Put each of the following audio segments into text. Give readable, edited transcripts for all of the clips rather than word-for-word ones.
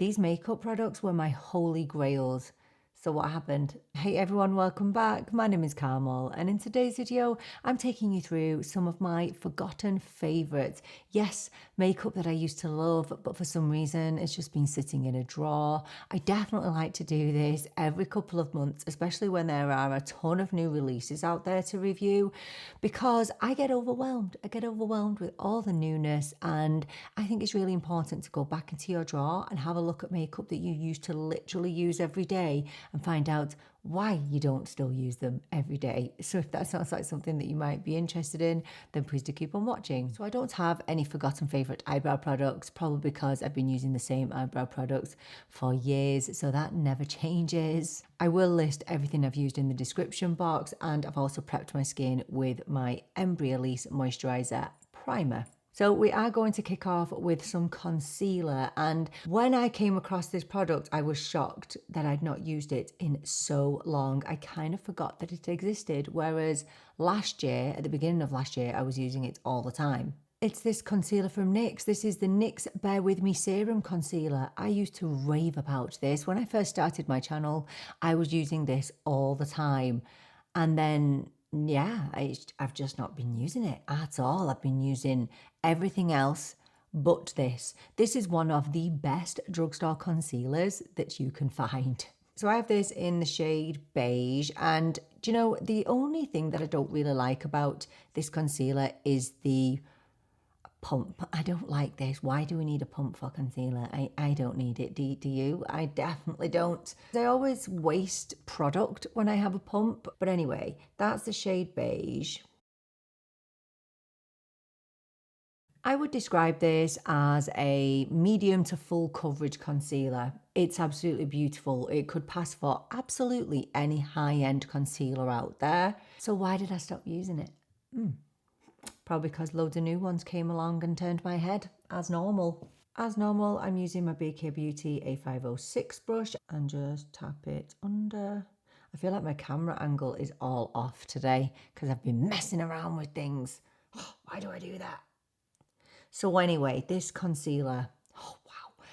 These makeup products were my holy grails. So what happened? Hey everyone, welcome back. My name is Carmel, and in today's video, I'm taking you through some of my forgotten favorites. Yes, makeup that I used to love, but for some reason, it's just been sitting in a drawer. I definitely like to do this every couple of months, especially when there are a ton of new releases out there to review, because I get overwhelmed. I get overwhelmed with all the newness, and I think it's really important to go back into your drawer and have a look at makeup that you used to literally use every day and find out why you don't still use them every day. So if that sounds like something that you might be interested in, then please do keep on watching. So I don't have any forgotten favorite eyebrow products, probably because I've been using the same eyebrow products for years, so that never changes. I will list everything I've used in the description box, and I've also prepped my skin with my Embryolisse Moisturiser Primer. So we are going to kick off with some concealer, and when I came across this product, I was shocked that I'd not used it in so long. I kind of forgot that it existed, whereas last year, at the beginning of last year, I was using it all the time. It's this concealer from NYX. This is the NYX Bear With Me Serum Concealer. I used to rave about this. When I first started my channel, I was using this all the time. And then yeah, I've just not been using it at all. I've been using everything else but this. This is one of the best drugstore concealers that you can find. So I have this in the shade Beige, and do you know, the only thing that I don't really like about this concealer is the pump. I don't like this. Why do we need a pump for concealer? I don't need it. Do you? I definitely don't. I always waste product when I have a pump. But anyway, that's the shade Beige. I would describe this as a medium to full coverage concealer. It's absolutely beautiful. It could pass for absolutely any high-end concealer out there. So why did I stop using it? Probably because loads of new ones came along and turned my head, as normal. As normal, I'm using my BK Beauty A506 brush and just tap it under. I feel like my camera angle is all off today because I've been messing around with things. Oh, why do I do that? So anyway, this concealer, oh wow,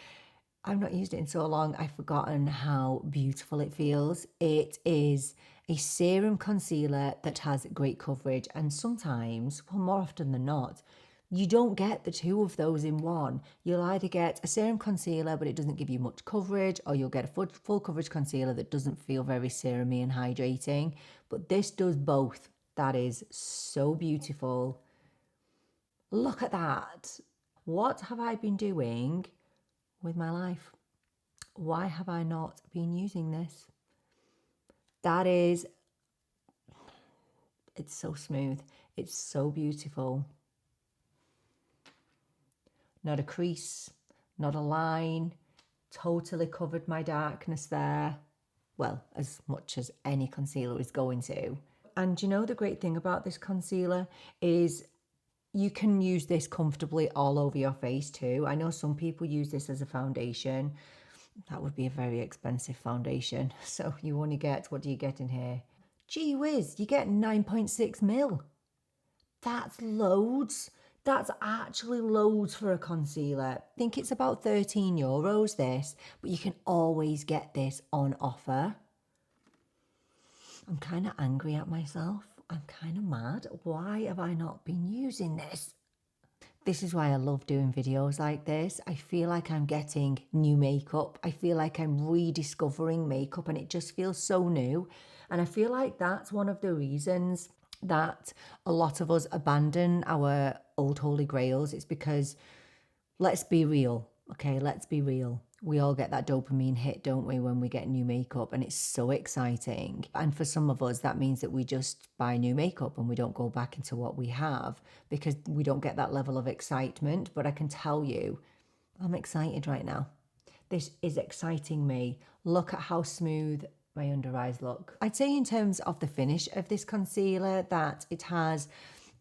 I've not used it in so long, I've forgotten how beautiful it feels. It is a serum concealer that has great coverage, and sometimes, well, more often than not, you don't get the two of those in one. You'll either get a serum concealer but it doesn't give you much coverage, or you'll get a full coverage concealer that doesn't feel very serumy and hydrating. But this does both. That is so beautiful. Look at that. What have I been doing with my life? Why have I not been using this? That is, it's so smooth. It's so beautiful. Not a crease, not a line, totally covered my darkness there. Well, as much as any concealer is going to. And you know, the great thing about this concealer is you can use this comfortably all over your face too. I know some people use this as a foundation. That would be a very expensive foundation. So you only get, what do you get in here? Gee whiz, you get 9.6 mil. That's loads. That's actually loads for a concealer. I think it's about €13 this, but you can always get this on offer. I'm kind of angry at myself. I'm kind of mad. Why have I not been using this? This is why I love doing videos like this. I feel like I'm getting new makeup. I feel like I'm rediscovering makeup, and it just feels so new. And I feel like that's one of the reasons that a lot of us abandon our old holy grails. It's because, let's be real, okay? Let's be real. We all get that dopamine hit, don't we, when we get new makeup, and it's so exciting. And for some of us, that means that we just buy new makeup and we don't go back into what we have because we don't get that level of excitement. But I can tell you, I'm excited right now. This is exciting me. Look at how smooth my under eyes look. I'd say in terms of the finish of this concealer that it has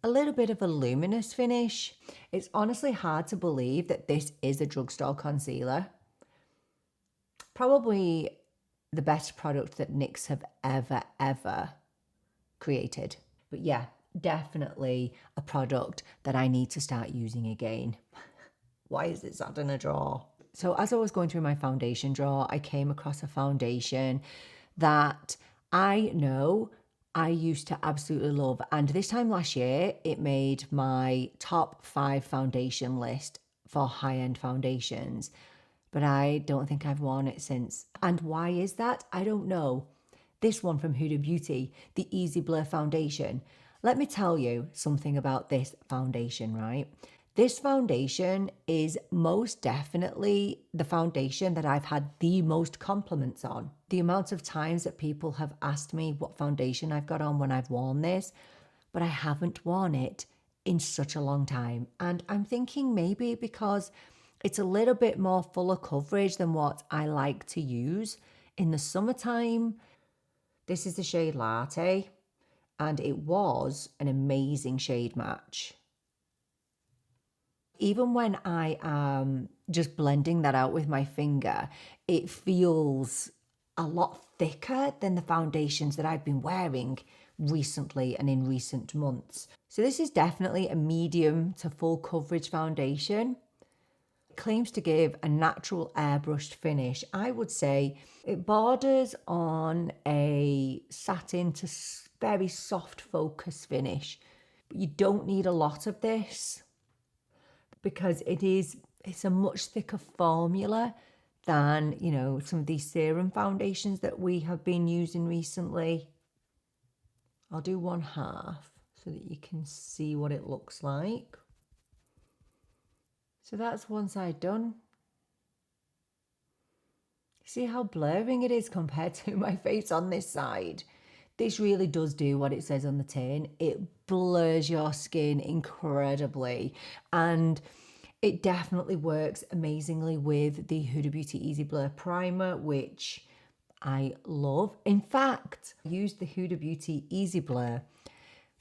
a little bit of a luminous finish. It's honestly hard to believe that this is a drugstore concealer. Probably the best product that NYX have ever created. But yeah, definitely a product that I need to start using again. Why is it sat in a drawer? So as I was going through my foundation drawer, I came across a foundation that I know I used to absolutely love. And this time last year, it made my top 5 foundation list for high-end foundations. But I don't think I've worn it since. And why is that? I don't know. This one from Huda Beauty, the Easy Blur foundation. Let me tell you something about this foundation, right? This foundation is most definitely the foundation that I've had the most compliments on. The amount of times that people have asked me what foundation I've got on when I've worn this, but I haven't worn it in such a long time. And I'm thinking maybe because it's a little bit more fuller coverage than what I like to use in the summertime. This is the shade Latte, and it was an amazing shade match. Even when I am just blending that out with my finger, it feels a lot thicker than the foundations that I've been wearing recently and in recent months. So this is definitely a medium to full coverage foundation. Claims to give a natural airbrushed finish. I would say it borders on a satin to very soft focus finish. But you don't need a lot of this because it's a much thicker formula than, you know, some of these serum foundations that we have been using recently. I'll do 1/2 so that you can see what it looks like. So that's one side done. See how blurring it is compared to my face on this side? This really does do what it says on the tin. It blurs your skin incredibly. And it definitely works amazingly with the Huda Beauty Easy Blur Primer, which I love. In fact, I used the Huda Beauty Easy Blur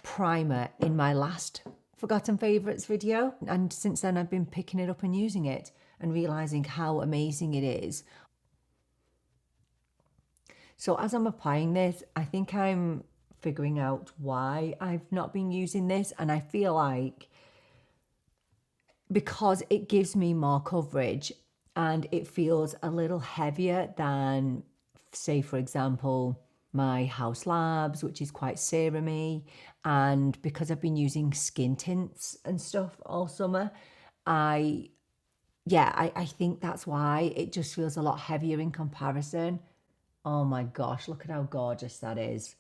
Primer in my last Forgotten Favourites video, and since then I've been picking it up and using it and realising how amazing it is. So as I'm applying this, I think I'm figuring out why I've not been using this, and I feel like because it gives me more coverage and it feels a little heavier than, say, for example, my House Labs, which is quite serum-y, and because I've been using skin tints and stuff all summer, I think that's why it just feels a lot heavier in comparison. Oh my gosh, look at how gorgeous that is.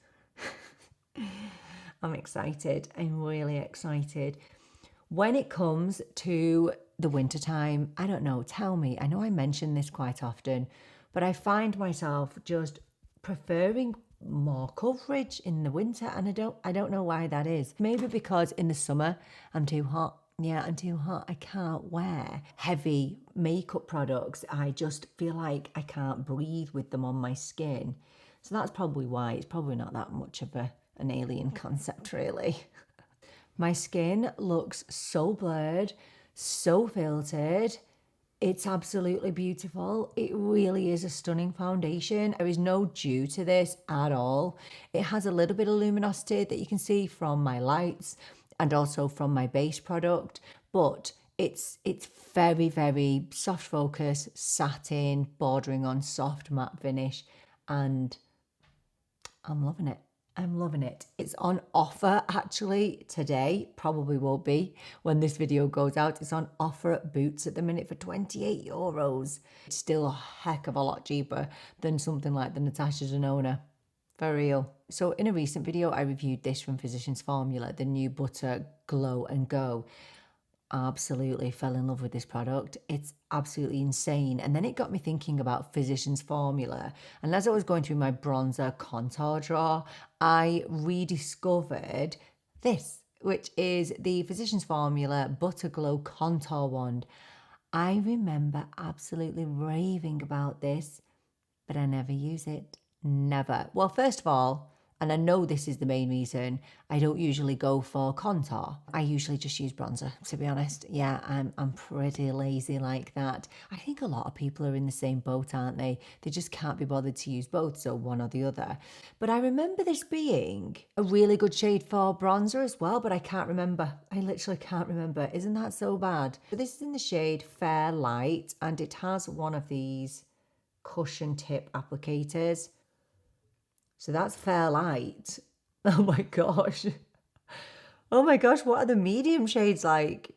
I'm excited. I'm really excited. When it comes to the wintertime, I don't know, tell me. I know I mention this quite often, but I find myself just preferring more coverage in the winter, and I don't know why that is. Maybe because in the summer I'm too hot. Yeah, I'm too hot. I can't wear heavy makeup products. I just feel like I can't breathe with them on my skin. So that's probably why. It's probably not that much of an alien concept, really. My skin looks so blurred, so filtered. It's absolutely beautiful. It really is a stunning foundation. There is no dew to this at all. It has a little bit of luminosity that you can see from my lights and also from my Beige product, but it's very, very soft focus, satin, bordering on soft matte finish, and I'm loving it. I'm loving it. It's on offer actually today. Probably won't be when this video goes out. It's on offer at Boots at the minute for €28. It's still a heck of a lot cheaper than something like the Natasha Denona. For real. So in a recent video, I reviewed this from Physicians Formula, the new Butter Glow and Go. Absolutely fell in love with this product. It's absolutely insane. And then it got me thinking about Physicians Formula. And as I was going through my bronzer contour drawer, I rediscovered this, which is the Physicians Formula Butter Glow Contour Wand. I remember absolutely raving about this, but I never use it. Never. Well, first of all, And I know this is the main reason I don't usually go for contour. I usually just use bronzer, to be honest. Yeah, I'm pretty lazy like that. I think a lot of people are in the same boat, aren't they? They just can't be bothered to use both, so one or the other. But I remember this being a really good shade for bronzer as well, but I can't remember. I literally can't remember. Isn't that so bad? So this is in the shade Fair Light, and it has one of these cushion tip applicators. So that's Fair Light. Oh my gosh. Oh my gosh, what are the medium shades like?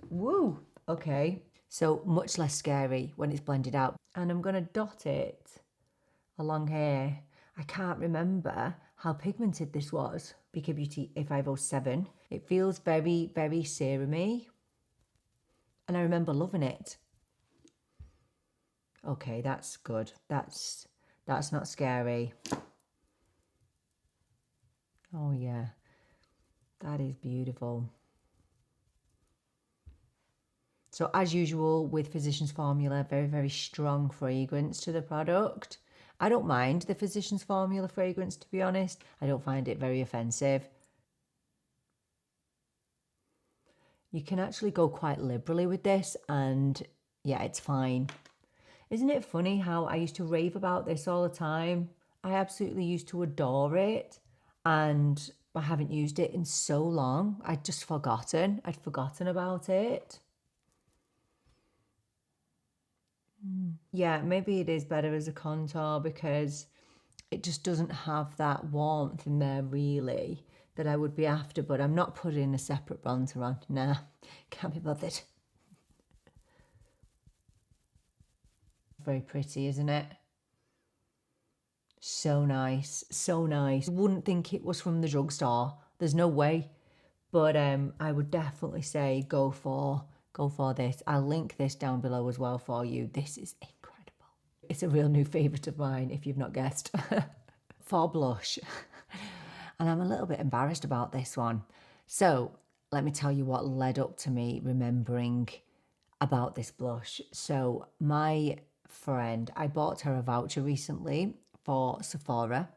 Woo. Okay. So much less scary when it's blended out. And I'm going to dot it along here. I can't remember how pigmented this was. BK Beauty A507. It feels very, very serum-y. And I remember loving it. Okay, that's good. That's not scary. Oh yeah, that is beautiful. So as usual with Physicians Formula, very, very strong fragrance to the product. I don't mind the Physicians Formula fragrance, to be honest. I don't find it very offensive. You can actually go quite liberally with this and yeah, it's fine. Isn't it funny how I used to rave about this all the time? I absolutely used to adore it, and I haven't used it in so long. I'd just forgotten. I'd forgotten about it. Yeah, maybe it is better as a contour because it just doesn't have that warmth in there really that I would be after, but I'm not putting a separate bronzer on. Nah, can't be bothered. Very pretty, isn't it? So nice, so nice. Wouldn't think it was from the drugstore. There's no way. But I would definitely say go for this. I'll link this down below as well for you. This is incredible. It's a real new favourite of mine, if you've not guessed. For blush. And I'm a little bit embarrassed about this one. So let me tell you what led up to me remembering about this blush. So my friend, I bought her a voucher recently for Sephora,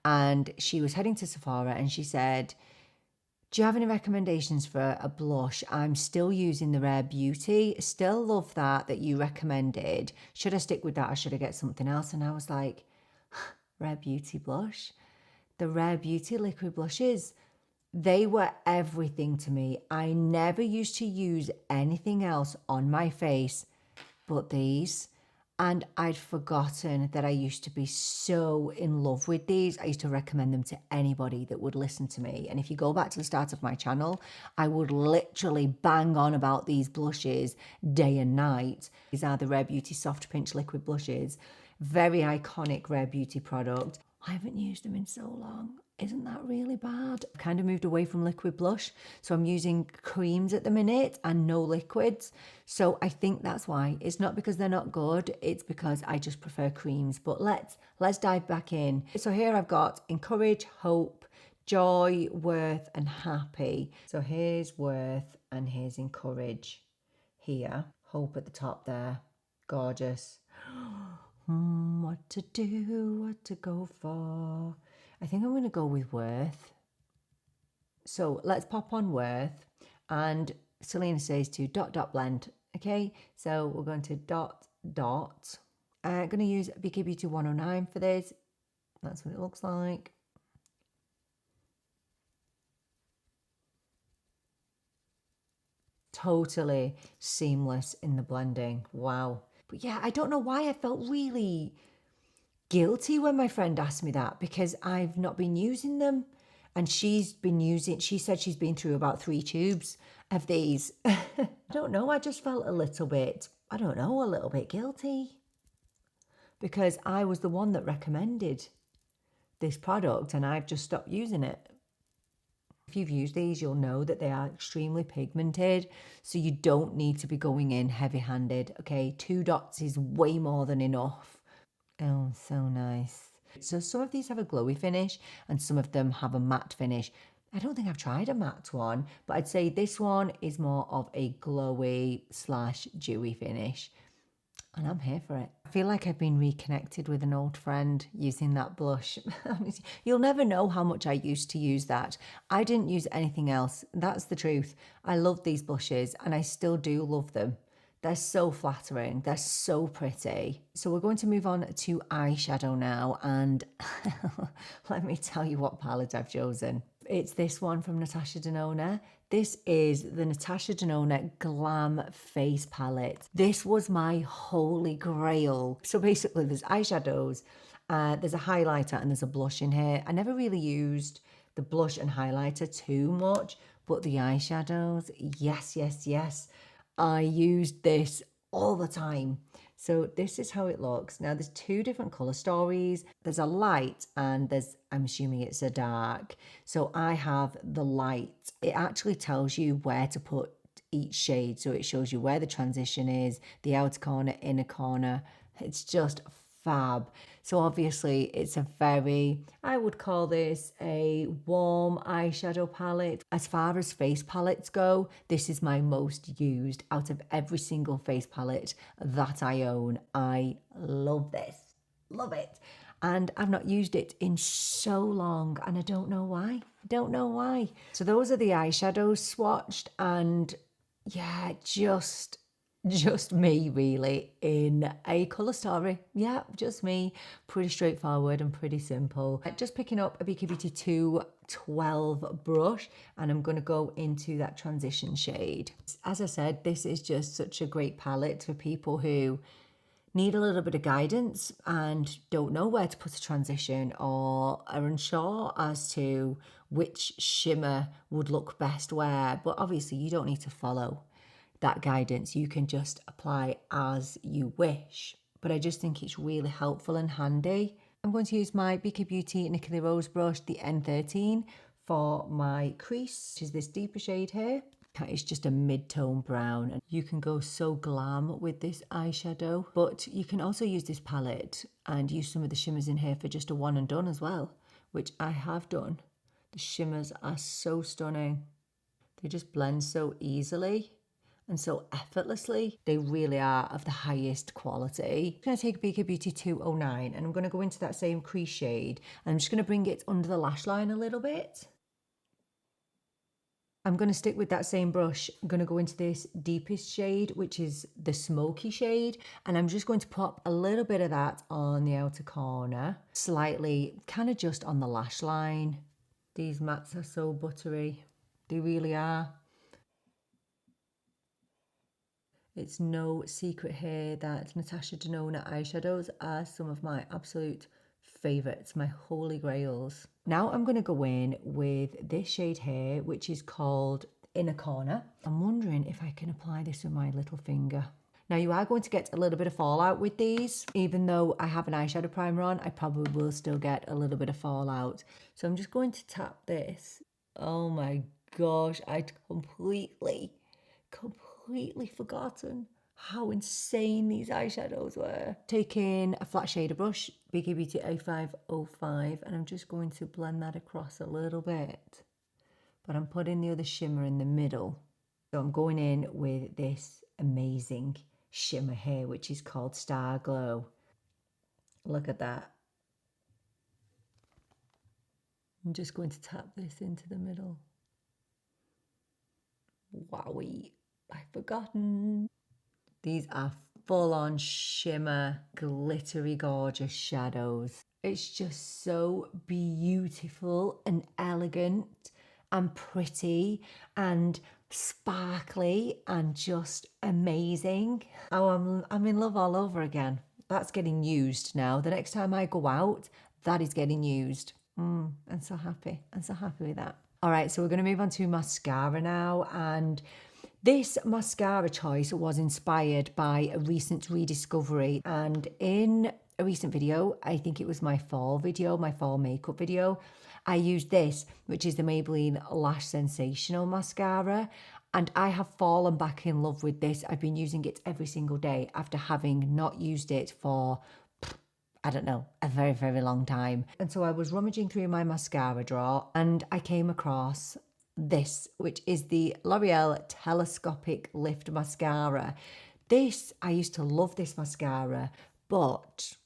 and she was heading to Sephora and she said, do you have any recommendations for a blush? I'm still using the Rare Beauty. Still love that you recommended. Should I stick with that or should I get something else? And I was like, Rare Beauty blush? The Rare Beauty liquid blushes, they were everything to me. I never used to use anything else on my face but these. And I'd forgotten that I used to be so in love with these. I used to recommend them to anybody that would listen to me. And if you go back to the start of my channel, I would literally bang on about these blushes day and night. These are the Rare Beauty Soft Pinch Liquid Blushes. Very iconic Rare Beauty product. I haven't used them in so long. Isn't that really bad? I've kind of moved away from liquid blush, so I'm using creams at the minute and no liquids. So I think that's why. It's not because they're not good, it's because I just prefer creams. But let's dive back in. So here I've got Encourage, Hope, Joy, Worth, and Happy. So here's Worth and here's Encourage here. Hope at the top there. Gorgeous. What to do, what to go for. I think I'm going to go with Worth. So let's pop on Worth. And Selena says to dot blend. Okay, so we're going to dot. I'm going to use BK Beauty 109 for this. That's what it looks like. Totally seamless in the blending. Wow. But yeah, I don't know why I felt really guilty when my friend asked me that because I've not been using them, and she said she's been through about 3 tubes of these. I don't know, I just felt a little bit guilty because I was the one that recommended this product and I've just stopped using it. If you've used these, you'll know that they are extremely pigmented, so you don't need to be going in heavy-handed, okay? 2 dots is way more than enough. Oh, so nice. So some of these have a glowy finish and some of them have a matte finish. I don't think I've tried a matte one, but I'd say this one is more of a glowy / dewy finish. And I'm here for it. I feel like I've been reconnected with an old friend using that blush. You'll never know how much I used to use that. I didn't use anything else. That's the truth. I love these blushes and I still do love them. They're so flattering. They're so pretty. So we're going to move on to eyeshadow now. And let me tell you what palette I've chosen. It's this one from Natasha Denona. This is the Natasha Denona Glam Face Palette. This was my holy grail. So basically there's eyeshadows, there's a highlighter and there's a blush in here. I never really used the blush and highlighter too much, but the eyeshadows, yes, yes, yes. I used this all the time. So this is how it looks. Now there's two different color stories. There's a light and I'm assuming it's a dark. So I have the light. It actually tells you where to put each shade. So it shows you where the transition is, the outer corner, inner corner. It's just fab. So obviously it's a very, I would call this a warm eyeshadow palette. As far as face palettes go, this is my most used out of every single face palette that I own. I love this, love it. And I've not used it in so long and I don't know why. I don't know why. So those are the eyeshadows swatched and yeah, just me really in a colour story. Yeah, just me. Pretty straightforward and pretty simple. Just picking up a BKBT 212 brush and I'm going to go into that transition shade. As I said, this is just such a great palette for people who need a little bit of guidance and don't know where to put a transition or are unsure as to which shimmer would look best where. But obviously you don't need to follow that guidance. You can just apply as you wish. But I just think it's really helpful and handy. I'm going to use my BK Beauty Nicola Rose brush, the N13, for my crease, which is this deeper shade here. It's just a mid-tone brown and you can go so glam with this eyeshadow, but you can also use this palette and use some of the shimmers in here for just a one and done as well, which I have done. The shimmers are so stunning. They just blend so easily and so effortlessly. They really are of the highest quality. I'm going to take BK Beauty 209 and I'm going to go into that same crease shade and I'm just going to bring it under the lash line a little bit. I'm going to stick with that same brush. I'm going to go into this deepest shade, which is the smoky shade. And I'm just going to pop a little bit of that on the outer corner, slightly kind of just on the lash line. These mattes are so buttery. They really are. It's no secret here that Natasha Denona eyeshadows are some of my absolute favourites, my holy grails. Now I'm going to go in with this shade here, which is called Inner Corner. I'm wondering if I can apply this with my little finger. Now you are going to get a little bit of fallout with these. Even though I have an eyeshadow primer on, I probably will still get a little bit of fallout. So I'm just going to tap this. Oh my gosh, I'd completely forgotten how insane these eyeshadows were. Taking a flat shader brush, BK Beauty A505, and I'm just going to blend that across a little bit. But I'm putting the other shimmer in the middle. So I'm going in with this amazing shimmer here, which is called Star Glow. Look at that. I'm just going to tap this into the middle. Wowie. I've forgotten. These are full-on shimmer, glittery, gorgeous shadows. It's just so beautiful and elegant and pretty and sparkly and just amazing. Oh, I'm in love all over again. That's getting used now. The next time I go out, that is getting used. I'm so happy. I'm so happy with that. All right, so we're going to move on to mascara now, and this mascara choice was inspired by a recent rediscovery, and in a recent video, I think it was my fall video, my fall makeup video, I used this, which is the Maybelline Lash Sensational Mascara, and I have fallen back in love with this. I've been using it every single day after having not used it for, I don't know, a very, very long time. And so I was rummaging through my mascara drawer and I came across this, which is the L'Oreal Telescopic Lift Mascara. This, I used to love this mascara, but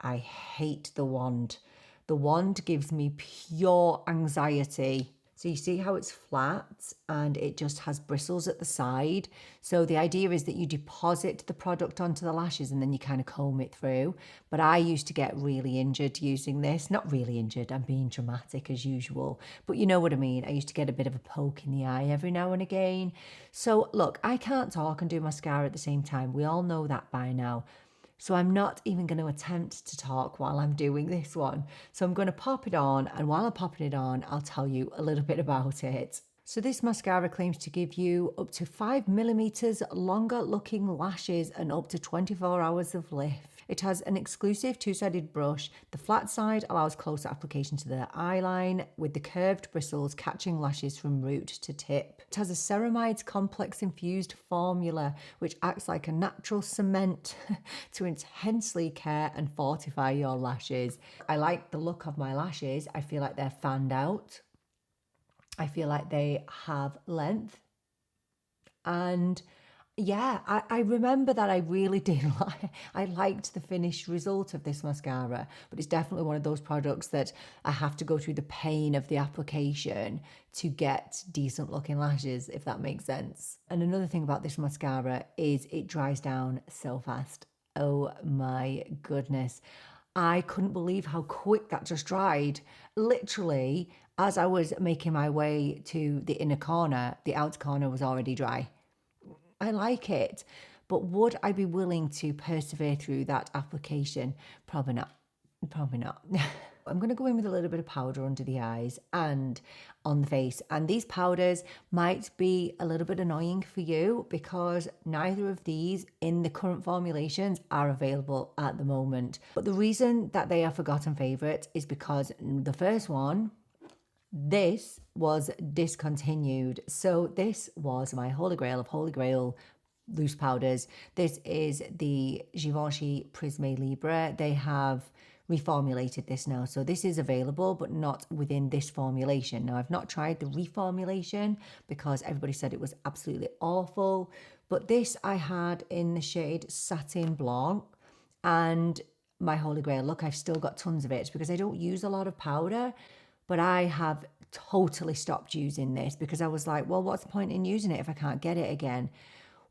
I hate the wand. The wand gives me pure anxiety. So you see how it's flat and it just has bristles at the side. So the idea is that you deposit the product onto the lashes and then you kind of comb it through. But I used to get really injured using this. Not really injured, I'm being dramatic as usual. But you know what I mean. I used to get a bit of a poke in the eye every now and again. So look, I can't talk and do mascara at the same time. We all know that by now. So I'm not even going to attempt to talk while I'm doing this one. So I'm going to pop it on, and while I'm popping it on, I'll tell you a little bit about it. So this mascara claims to give you up to 5mm longer looking lashes and up to 24 hours of lift. It has an exclusive two-sided brush. The flat side allows closer application to the eyeline, with the curved bristles catching lashes from root to tip. It has a ceramides complex infused formula, which acts like a natural cement to intensely care and fortify your lashes. I like the look of my lashes. I feel like they're fanned out. I feel like they have length. And yeah, I remember that I really did I liked the finished result of this mascara, but it's definitely one of those products that I have to go through the pain of the application to get decent looking lashes, if that makes sense. And another thing about this mascara is it dries down so fast. Oh my goodness. I couldn't believe how quick that just dried. Literally, as I was making my way to the inner corner, the outer corner was already dry. I like it, but would I be willing to persevere through that application? Probably not. Probably not. I'm going to go in with a little bit of powder under the eyes and on the face. And these powders might be a little bit annoying for you because neither of these in the current formulations are available at the moment. But the reason that they are forgotten favourites is because the first one, this was discontinued. So this was my holy grail of holy grail loose powders. This is the Givenchy Prisme Libre. They have reformulated this now. So this is available, but not within this formulation. Now, I've not tried the reformulation because everybody said it was absolutely awful. But this I had in the shade Satin Blanc, and my holy grail. Look, I've still got tons of it because I don't use a lot of powder, but I have totally stopped using this because I was like, well, what's the point in using it if I can't get it again?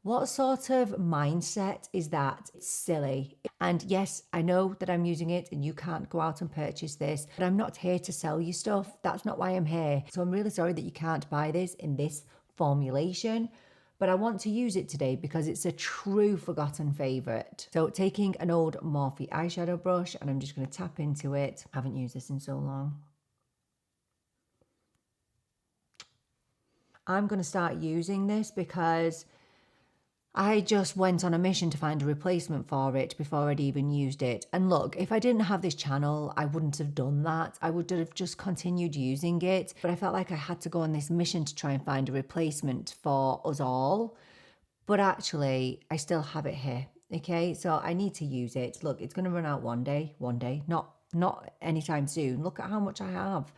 What sort of mindset is that? It's silly. And yes, I know that I'm using it and you can't go out and purchase this, but I'm not here to sell you stuff. That's not why I'm here. So I'm really sorry that you can't buy this in this formulation, but I want to use it today because it's a true forgotten favorite. So taking an old Morphe eyeshadow brush, and I'm just going to tap into it. I haven't used this in so long. I'm going to start using this because I just went on a mission to find a replacement for it before I'd even used it. And look, if I didn't have this channel, I wouldn't have done that. I would have just continued using it. But I felt like I had to go on this mission to try and find a replacement for us all. But actually, I still have it here. Okay, so I need to use it. Look, it's going to run out one day, not anytime soon. Look at how much I have.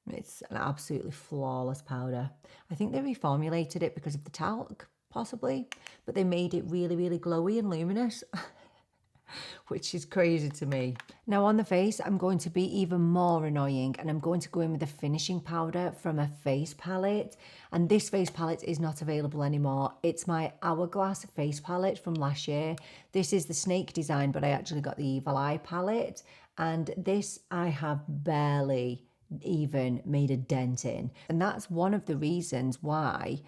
It's an absolutely flawless powder. I think they reformulated it because of the talc, possibly, but they made it really, really glowy and luminous, which is crazy to me. Now on the face, I'm going to be even more annoying, and I'm going to go in with a finishing powder from a face palette, and this face palette is not available anymore. It's my Hourglass face palette from last year. This is the snake design, but I actually got the Evil Eye palette, and this I have barely even made a dent in, and that's one of the reasons why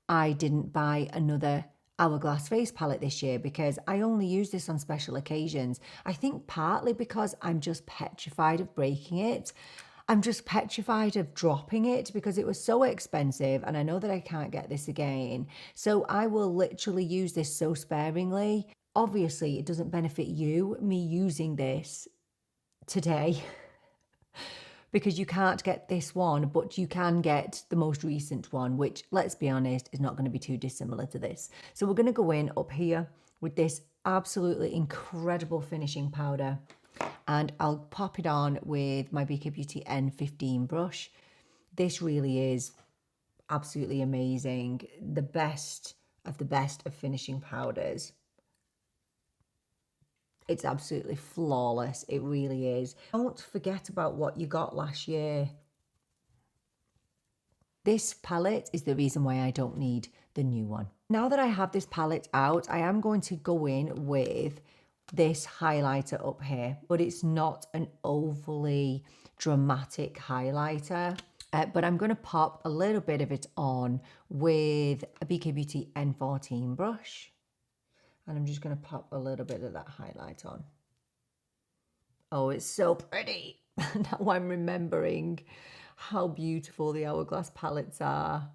I didn't buy another Hourglass face palette this year, because I only use this on special occasions. I think partly because I'm just petrified of breaking it. I'm just petrified of dropping it because it was so expensive and I know that I can't get this again. So I will literally use this so sparingly. Obviously, it doesn't benefit you, me using this today, because you can't get this one, but you can get the most recent one, which, let's be honest, is not going to be too dissimilar to this. So we're going to go in up here with this absolutely incredible finishing powder, and I'll pop it on with my BK Beauty N15 brush. This really is absolutely amazing. The best of the best of finishing powders. It's absolutely flawless. It really is. Don't forget about what you got last year. This palette is the reason why I don't need the new one. Now that I have this palette out, I am going to go in with this highlighter up here, but it's not an overly dramatic highlighter. But I'm going to pop a little bit of it on with a BK Beauty N14 brush. And I'm just going to pop a little bit of that highlight on. Oh, it's so pretty. Now I'm remembering how beautiful the Hourglass palettes are.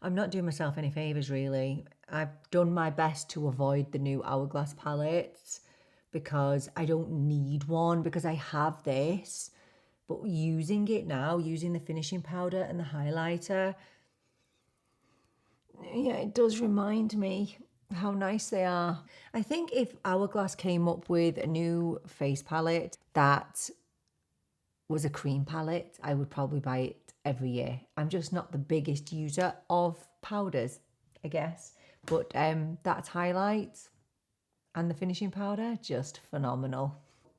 I'm not doing myself any favours, really. I've done my best to avoid the new Hourglass palettes because I don't need one, because I have this. But using it now, using the finishing powder and the highlighter, yeah, it does remind me how nice they are. I think if Hourglass came up with a new face palette that was a cream palette, I would probably buy it every year. I'm just not the biggest user of powders, I guess. But that highlight and the finishing powder, just phenomenal.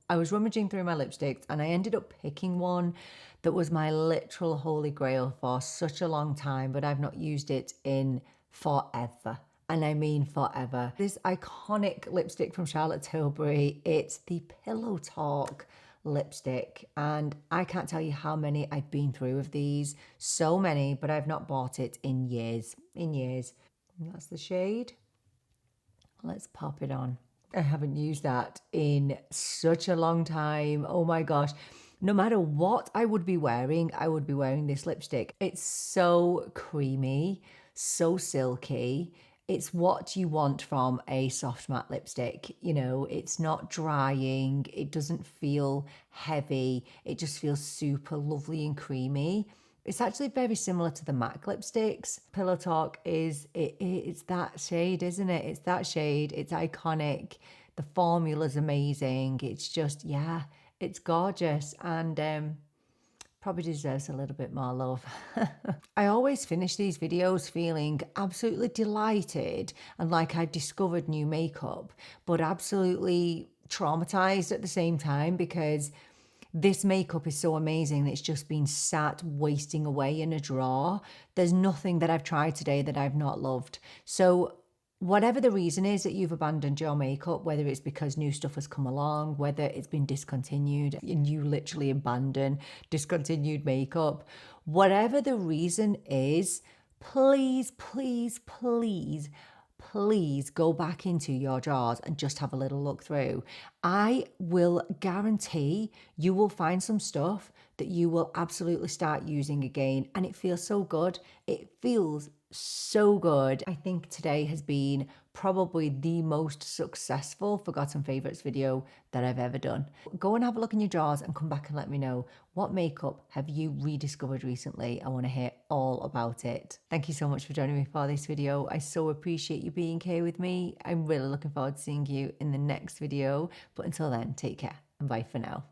I was rummaging through my lipsticks and I ended up picking one that was my literal holy grail for such a long time, but I've not used it in forever. And I mean forever. This iconic lipstick from Charlotte Tilbury, it's the Pillow Talk lipstick, and I can't tell you how many I've been through of these. So many, but I've not bought it in years. And that's the shade. Let's pop it on. I haven't used that in such a long time. Oh my gosh. No matter what I would be wearing this lipstick. It's so creamy, so silky. It's what you want from a soft matte lipstick. You know, it's not drying. It doesn't feel heavy. It just feels super lovely and creamy. It's actually very similar to the MAC lipsticks. Pillow Talk it's that shade, isn't it? It's that shade. It's iconic. The formula's amazing. It's just, yeah, it's gorgeous. And probably deserves a little bit more love. I always finish these videos feeling absolutely delighted and like I've discovered new makeup, but absolutely traumatized at the same time because this makeup is so amazing that it's just been sat wasting away in a drawer. There's nothing that I've tried today that I've not loved. So whatever the reason is that you've abandoned your makeup, whether it's because new stuff has come along, whether it's been discontinued and you literally abandon discontinued makeup, whatever the reason is, please, please, please, please go back into your drawers and just have a little look through. I will guarantee you will find some stuff that you will absolutely start using again. And it feels so good. It feels so good. I think today has been probably the most successful Forgotten Favorites video that I've ever done. Go and have a look in your drawers and come back and let me know what makeup have you rediscovered recently. I want to hear all about it. Thank you so much for joining me for this video. I so appreciate you being here with me. I'm really looking forward to seeing you in the next video. But until then, take care and bye for now.